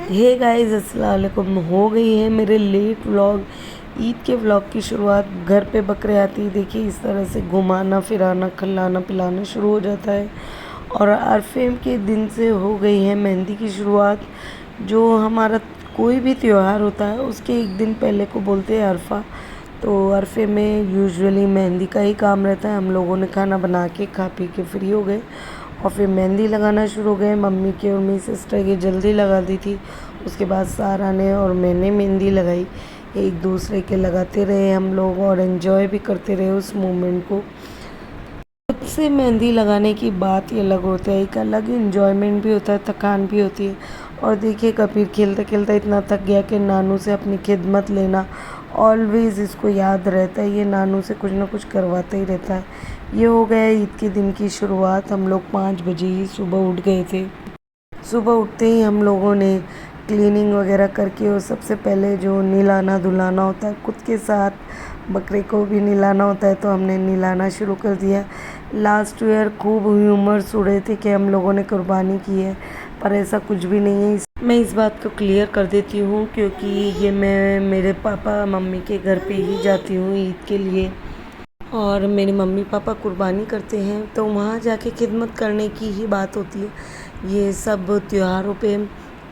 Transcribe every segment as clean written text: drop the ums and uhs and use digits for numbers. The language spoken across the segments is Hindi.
हे गाइस, अस्सलाम वालेकुम। हो गई है मेरे लेट व्लॉग, ईद के व्लॉग की शुरुआत। घर पे बकरे आती देखिए, इस तरह से घुमाना फिराना खिलाना पिलाना शुरू हो जाता है। और अरफे के दिन से हो गई है मेहंदी की शुरुआत। जो हमारा कोई भी त्यौहार होता है उसके एक दिन पहले को बोलते हैं अरफा। तो अरफे में यूजुअली मेहंदी का ही काम रहता है। हम लोगों ने खाना बना के खा पी के फ्री हो गए और फिर मेहंदी लगाना शुरू हो गए। मम्मी की और मेरी सिस्टर की जल्दी लगा दी थी। उसके बाद सारा ने और मैंने मेहंदी लगाई। एक दूसरे के लगाते रहे हम लोग और एंजॉय भी करते रहे उस मोमेंट को। खुद से मेहंदी लगाने की बात ही अलग होता है, एक अलग इन्जॉयमेंट भी होता है, थकान भी होती है। और देखिए कबीर खेलते खेलते इतना थक गया कि नानू से अपनी खिदमत लेना ऑलवेज़ इसको याद रहता है। ये नानू से कुछ ना कुछ करवाता ही रहता है। ये हो गया ईद के दिन की शुरुआत। हम लोग 5 बजे ही सुबह उठ गए थे। सुबह उठते ही हम लोगों ने क्लीनिंग वगैरह करके और सबसे पहले जो नहलाना धुलाना होता है, खुद के साथ बकरे को भी नहलाना होता है, तो हमने नहलाना शुरू कर दिया। लास्ट ईयर खूब ह्यूमर्स उड़े थे कि हम लोगों ने कुर्बानी की है, पर ऐसा कुछ भी नहीं है। मैं इस बात को क्लियर कर देती हूँ क्योंकि ये मैं मेरे पापा मम्मी के घर पे ही जाती हूँ ईद के लिए। और मेरे मम्मी पापा कुर्बानी करते हैं तो वहाँ जाके खिदमत करने की ही बात होती है। ये सब त्योहारों पे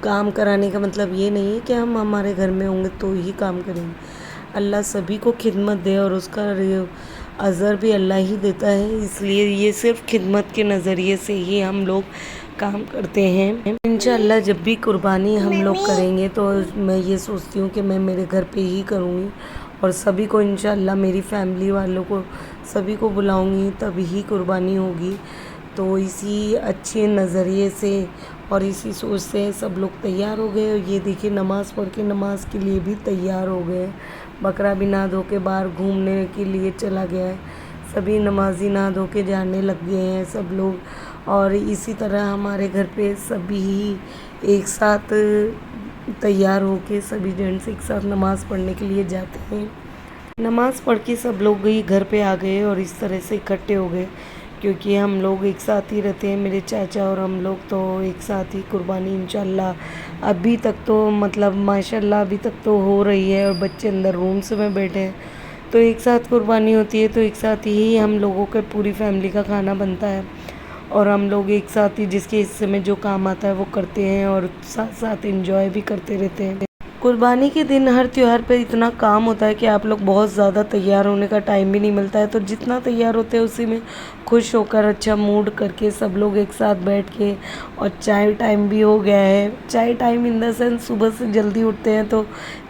काम कराने का मतलब ये नहीं है कि हम हमारे घर में होंगे तो ही काम करेंगे। अल्लाह सभी को खिदमत दे और उसका अज़र भी अल्लाह ही देता है, इसलिए ये सिर्फ खिदमत के नज़रिए से ही हम लोग काम करते हैं। इंशाअल्लाह जब भी कुर्बानी हम लोग करेंगे तो मैं ये सोचती हूँ कि मैं मेरे घर पे ही करूँगी और सभी को इंशाअल्लाह मेरी फैमिली वालों को सभी को बुलाऊँगी, तभी ही कुर्बानी होगी। तो इसी अच्छे नज़रिए से और इसी सोच से सब लोग तैयार हो गए। और ये देखिए नमाज़ पढ़ के नमाज के लिए भी तैयार हो गए। बकरा भी नहा धो के बाहर घूमने के लिए चला गया है। सभी नमाजी नहा धो के जाने लग गए हैं सब लोग। और इसी तरह हमारे घर पे सभी एक साथ तैयार होके सभी जेंट्स एक साथ नमाज़ पढ़ने के लिए जाते हैं। नमाज़ पढ़ के सब लोग ही घर पे आ गए और इस तरह से इकट्ठे हो गए क्योंकि हम लोग एक साथ ही रहते हैं, मेरे चाचा और हम लोग तो एक साथ ही कुर्बानी इंशाल्लाह अभी तक तो मतलब माशाल्लाह अभी तक तो हो रही है। और बच्चे अंदर रूम्स में बैठे हैं तो एक साथ कुर्बानी होती है, तो एक साथ ही हम लोगों के पूरी फैमिली का खाना बनता है और हम लोग एक साथ ही जिसके हिस्से में जो काम आता है वो करते हैं और साथ साथ एंजॉय भी करते रहते हैं। कुर्बानी के दिन हर त्यौहार पे इतना काम होता है कि आप लोग बहुत ज़्यादा तैयार होने का टाइम भी नहीं मिलता है। तो जितना तैयार होते हैं उसी में खुश होकर अच्छा मूड करके सब लोग एक साथ बैठ के। और चाय टाइम भी हो गया है। चाय टाइम इन द सेंस सुबह से जल्दी उठते हैं तो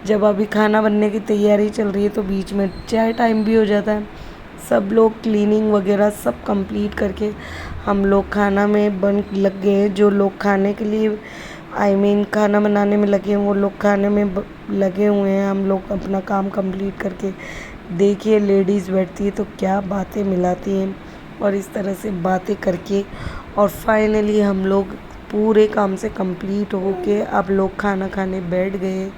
जब अभी खाना बनने की तैयारी चल रही है तो बीच में चाय टाइम भी हो जाता है। सब लोग क्लीनिंग वगैरह सब कंप्लीट करके हम लोग खाना में बन लग गए हैं। जो लोग खाने के लिए खाना बनाने में लगे हैं वो लोग खाने में लगे हुए हैं। हम लोग अपना काम कंप्लीट करके देखिए लेडीज़ बैठती है तो क्या बातें मिलाती हैं और इस तरह से बातें करके और फाइनली हम लोग पूरे काम से कंप्लीट हो के अब लोग खाना खाने बैठ गए।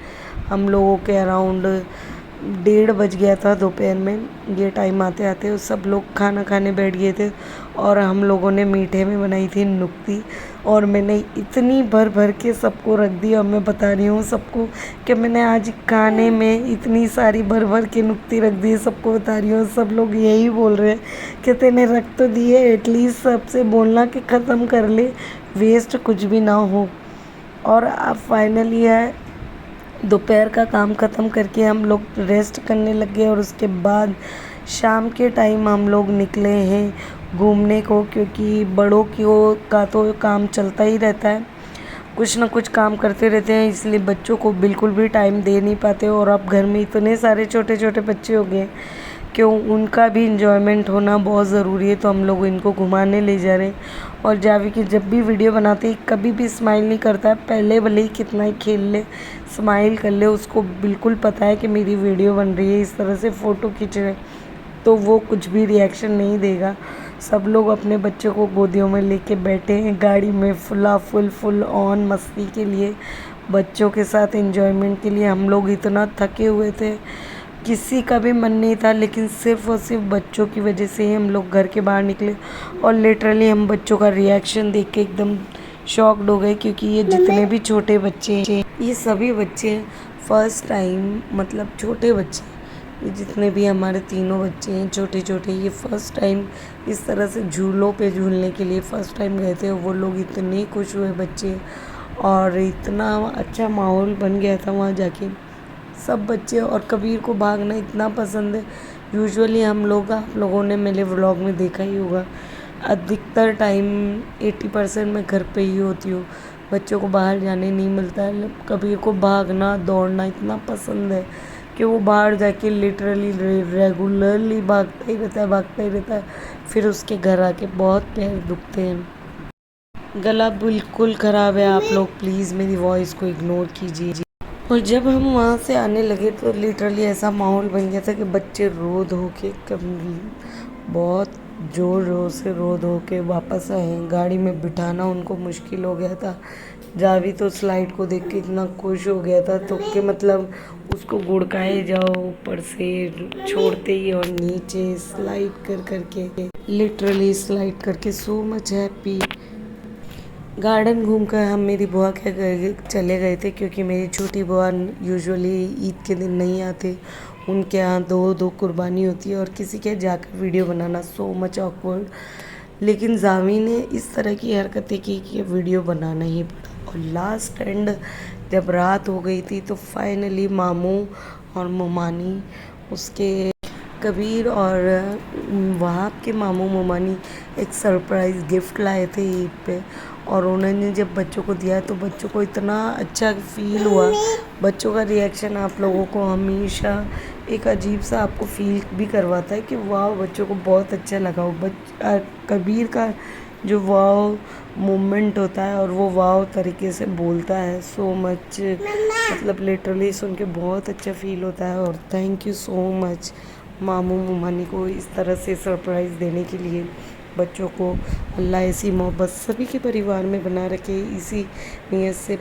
हम लोगों के अराउंड 1:30 बज गया था दोपहर में। ये टाइम आते आते सब लोग खाना खाने बैठ गए थे और हम लोगों ने मीठे में बनाई थी नुक्ती। और मैंने इतनी भर भर के सबको रख दी और मैं बता रही हूँ सबको कि मैंने आज खाने में इतनी सारी भर भर के नुक्ती रख दी, सबको बता रही हूँ। सब लोग यही बोल रहे हैं कि तेने रख तो दिए, एटलीस्ट सबसे बोलना कि ख़त्म कर ले, वेस्ट कुछ भी ना हो। और अब फाइनली है दोपहर का काम ख़त्म करके हम लोग रेस्ट करने लग गए और उसके बाद शाम के टाइम हम लोग निकले हैं घूमने को, क्योंकि बड़ों का तो काम चलता ही रहता है, कुछ ना कुछ काम करते रहते हैं, इसलिए बच्चों को बिल्कुल भी टाइम दे नहीं पाते। और अब घर में इतने सारे छोटे छोटे बच्चे हो गए क्यों, उनका भी इंजॉयमेंट होना बहुत ज़रूरी है। तो हम लोग इनको घुमाने ले जा रहे हैं। और जावी की जब भी वीडियो बनाते ही कभी भी स्माइल नहीं करता है, पहले भले ही कितना ही खेल ले स्माइल कर ले, उसको बिल्कुल पता है कि मेरी वीडियो बन रही है, इस तरह से फ़ोटो खींच रहे तो वो कुछ भी रिएक्शन नहीं देगा। सब लोग अपने बच्चों को गोदियों में लेके बैठे हैं गाड़ी में फुल ऑन मस्ती के लिए, बच्चों के साथ एंजॉयमेंट के लिए। हम लोग इतना थके हुए थे, किसी का भी मन नहीं था, लेकिन सिर्फ़ और सिर्फ बच्चों की वजह से ही हम लोग घर के बाहर निकले। और लिटरली हम बच्चों का रिएक्शन देख के एकदम शॉक्ड हो गए क्योंकि ये जितने भी छोटे बच्चे हैं ये सभी बच्चे फर्स्ट टाइम, मतलब छोटे बच्चे, ये जितने भी हमारे तीनों बच्चे हैं छोटे छोटे, ये फर्स्ट टाइम इस तरह से झूलों पे झूलने के लिए फर्स्ट टाइम गए थे। वो लोग इतने खुश हुए बच्चे, और इतना अच्छा माहौल बन गया था वहाँ जाके। सब बच्चे, और कबीर को भागना इतना पसंद है। यूजुअली हम लोग, आप लोगों ने मेरे व्लॉग में देखा ही होगा, अधिकतर टाइम 80% मैं घर पे ही होती हूँ। बच्चों को बाहर जाने नहीं मिलता है। कबीर को भागना दौड़ना इतना पसंद है कि वो बाहर जाके लिटरली रेगुलरली भागता ही रहता है। फिर उसके घर आके बहुत पैर दुखते हैं। गला बिल्कुल ख़राब है, आप लोग प्लीज़ मेरी वॉइस को इग्नोर कीजिए। और जब हम वहाँ से आने लगे तो लिटरली ऐसा माहौल बन गया था कि बच्चे रो धो के कभी बहुत ज़ोर ज़ोर से रो धो के वापस आए। गाड़ी में बिठाना उनको मुश्किल हो गया था। जावी तो स्लाइड को देख के इतना खुश हो गया था तो कि मतलब उसको गुड़काए जाओ ऊपर से छोड़ते ही, और नीचे स्लाइड कर करके, लिटरली स्लाइड करके, सो मच हैप्पी। गार्डन घूमकर हम मेरी बुआ के घर चले गए थे क्योंकि मेरी छोटी बुआ यूजुअली ईद के दिन नहीं आते। उनके यहाँ दो दो कुर्बानी होती है और किसी के जाकर वीडियो बनाना सो मच ऑकवर्ड। लेकिन जावी ने इस तरह की हरकतें की कि वीडियो बनाना ही पड़ा। और लास्ट एंड जब रात हो गई थी तो फाइनली मामू और मोमानी, उसके कबीर और वहाब के मामू मोमानी एक सरप्राइज़ गिफ्ट लाए थे ईद पे। और उन्होंने जब बच्चों को दिया तो बच्चों को इतना अच्छा फील हुआ। बच्चों का रिएक्शन आप लोगों को हमेशा एक अजीब सा आपको फील भी करवाता है कि वाह, बच्चों को बहुत अच्छा लगा हो। कबीर का जो वाव मोमेंट होता है और वो वाव तरीके से बोलता है, सो मच, मतलब लिटरली सुन के बहुत अच्छा फील होता है। और थैंक यू सो मच मामू मुमानी को इस तरह से सरप्राइज़ देने के लिए। बच्चों को अल्लाह ऐसी मोहब्बत सभी के परिवार में बना रखे, इसी नीयत से।